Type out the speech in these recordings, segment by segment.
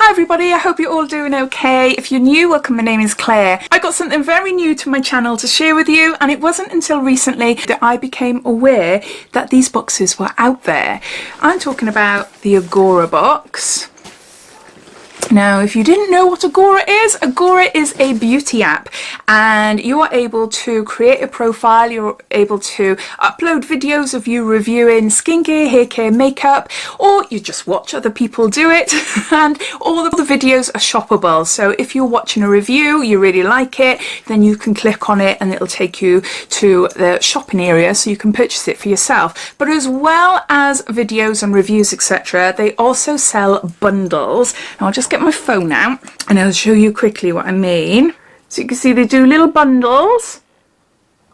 Hi everybody, I hope you're all doing okay. If you're new, welcome, my name is Claire. I got something very new to my channel to share with you, and it wasn't until recently that I became aware that these boxes were out there. I'm talking about the Agora box. Now, if you didn't know what Agora is a beauty app, and you are able to create a profile, you're able to upload videos of you reviewing skincare, hair care, makeup, or you just watch other people do it, and all of the videos are shoppable. So if you're watching a review, you really like it, then you can click on it and it'll take you to the shopping area so you can purchase it for yourself. But as well as videos and reviews, etc., they also sell bundles. Now I'll just get my phone out and I'll show you quickly what I mean. So you can see they do little bundles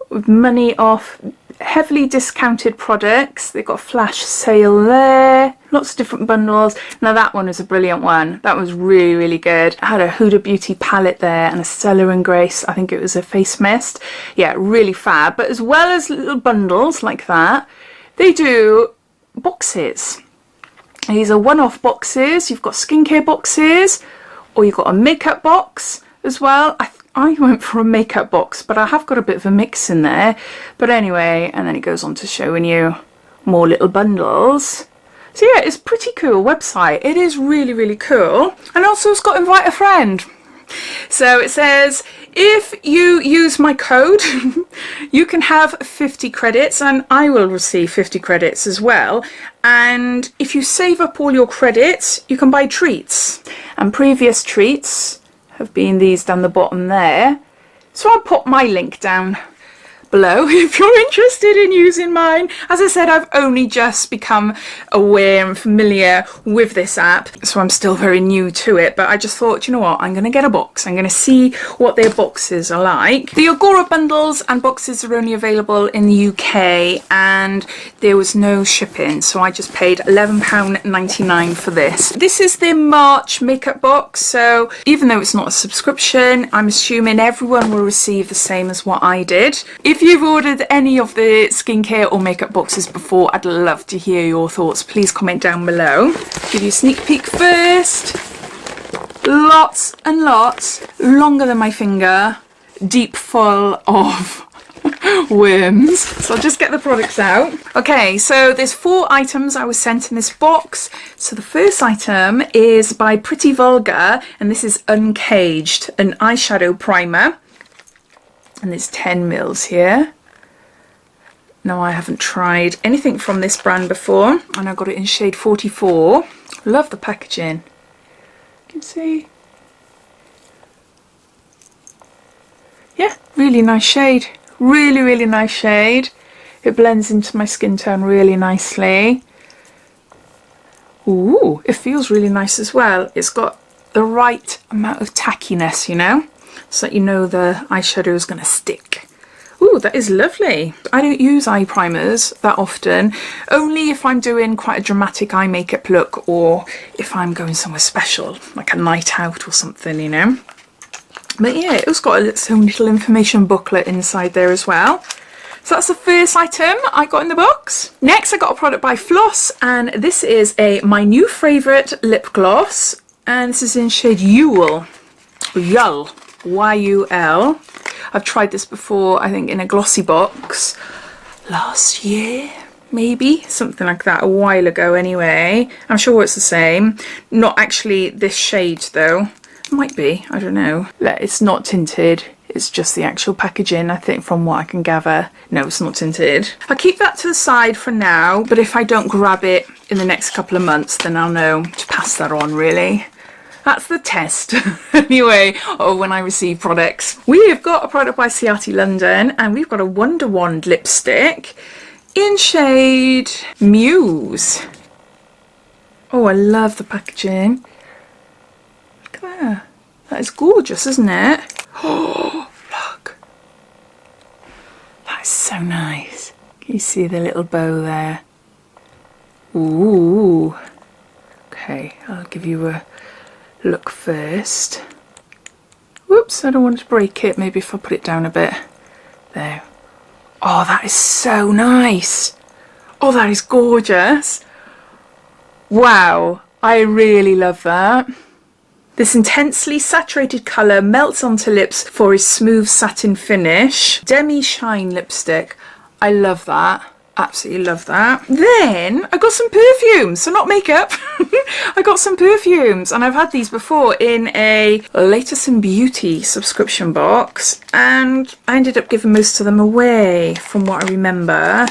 with money off heavily discounted products. They've got a flash sale there, lots of different bundles. Now that one is a brilliant one. That was really, really good. I had a Huda Beauty palette there and a Stella and Grace, I think it was a face mist. Yeah, really fab. But as well as little bundles like that, they do boxes. These are one-off boxes. You've got skincare boxes, or you've got a makeup box as well. I went for a makeup box, but I have got a bit of a mix in there. But anyway, and then it goes on to showing you more little bundles. So yeah, it's a pretty cool website. It is really, really cool. And also it's got invite a friend. So it says, if you use my code, you can have 50 credits and I will receive 50 credits as well. And if you save up all your credits, you can buy treats. And previous treats have been these down the bottom there. So I'll put my link down below if you're interested in using mine. As I said, I've only just become aware and familiar with this app, so I'm still very new to it, but I just thought, you know what, I'm going to get a box. I'm going to see what their boxes are like. The Agora bundles and boxes are only available in the UK, and there was no shipping, so I just paid £11.99 for this. This is their March makeup box, so even though it's not a subscription, I'm assuming everyone will receive the same as what I did. If you've ordered any of the skincare or makeup boxes before, I'd love to hear your thoughts. Please comment down below. Give you a sneak peek first. Lots and lots, longer than my finger, deep full of worms. So I'll just get the products out. Okay, so there's 4 items I was sent in this box. So the first item is by Pretty Vulgar, and this is Uncaged, an eyeshadow primer. And there's 10 mils here. Now, I haven't tried anything from this brand before, and I got it in shade 44. Love the packaging. You can see. Yeah, really nice shade. Really, really nice shade. It blends into my skin tone really nicely. Ooh, it feels really nice as well. It's got the right amount of tackiness, you know, so that you know the eyeshadow is going to stick. Ooh, that is lovely. I don't use eye primers that often, only if I'm doing quite a dramatic eye makeup look, or if I'm going somewhere special, like a night out or something, you know. But yeah, it's got its own little information booklet inside there as well. So that's the first item I got in the box. Next, I got a product by Floss, and this is my new favourite lip gloss, and this is in shade Yule. Yule. Y-U-L. I've tried this before, I think in a glossy box last year, maybe, something like that, a while ago anyway. I'm sure it's the same. Not actually this shade though. Might be, I don't know. It's not tinted, it's just the actual packaging, I think, from what I can gather. No, it's not tinted. I'll keep that to the side for now, but if I don't grab it in the next couple of months, then I'll know to pass that on, really. That's the test, anyway, of when I receive products. We've got a product by Ciati London, and we've got a Wonder Wand lipstick in shade Muse. Oh, I love the packaging. Look at that. That is gorgeous, isn't it? Oh, look. That is so nice. Can you see the little bow there? Ooh. Okay, I'll give you a look first. Whoops, I don't want to break it. Maybe if I put it down a bit. There. Oh, that is so nice. Oh, that is gorgeous. Wow, I really love that. This intensely saturated colour melts onto lips for a smooth satin finish. Demi Shine lipstick. I love that. Absolutely love that. Then I got some perfumes, so not makeup. I got some perfumes, and I've had these before in a Latest in Beauty subscription box, and I ended up giving most of them away from what I remember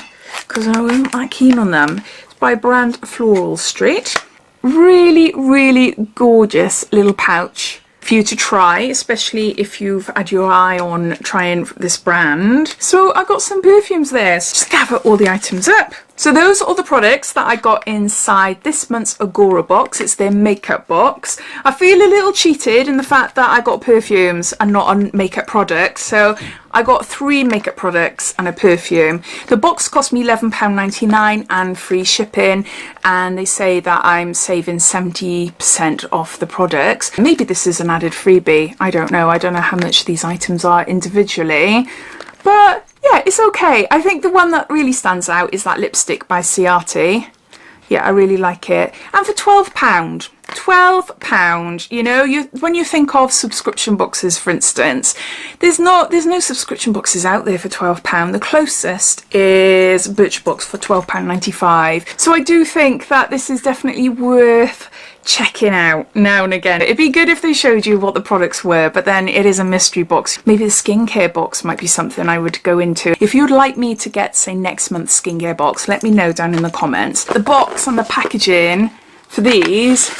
because I wasn't that keen on them. It's by brand Floral Street. Really, really gorgeous little pouch for you to try, especially if you've had your eye on trying this brand. So I got some perfumes there. So just gather all the items up. So those are all the products that I got inside this month's Agora box. It's their makeup box. I feel a little cheated in the fact that I got perfumes and not a makeup product. So I got 3 makeup products and a perfume. The box cost me £11.99 and free shipping. And they say that I'm saving 70% off the products. Maybe this is an added freebie. I don't know. I don't know how much these items are individually. But yeah, it's okay. I think the one that really stands out is that lipstick by Ciati. Yeah, I really like it. And for £12, £12, you know, when you think of subscription boxes, for instance, there's no subscription boxes out there for £12. The closest is Birchbox for £12.95. So I do think that this is definitely worth checking out now and again. It'd be good if they showed you what the products were, but then it is a mystery box. Maybe the skincare box might be something I would go into. If you'd like me to get, say, next month's skincare box, let me know down in the comments. The box and the packaging for these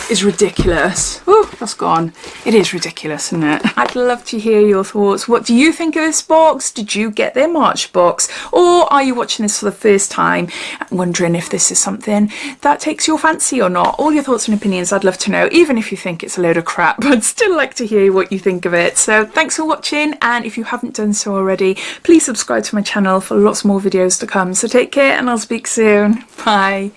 is ridiculous. Oh, that's gone. It is ridiculous, isn't it? I'd love to hear your thoughts. What do you think of this box? Did you get their March box? Or are you watching this for the first time and wondering if this is something that takes your fancy or not? All your thoughts and opinions, I'd love to know, even if you think it's a load of crap. I'd still like to hear what you think of it. So thanks for watching, and if you haven't done so already, please subscribe to my channel for lots more videos to come. So take care, and I'll speak soon. Bye.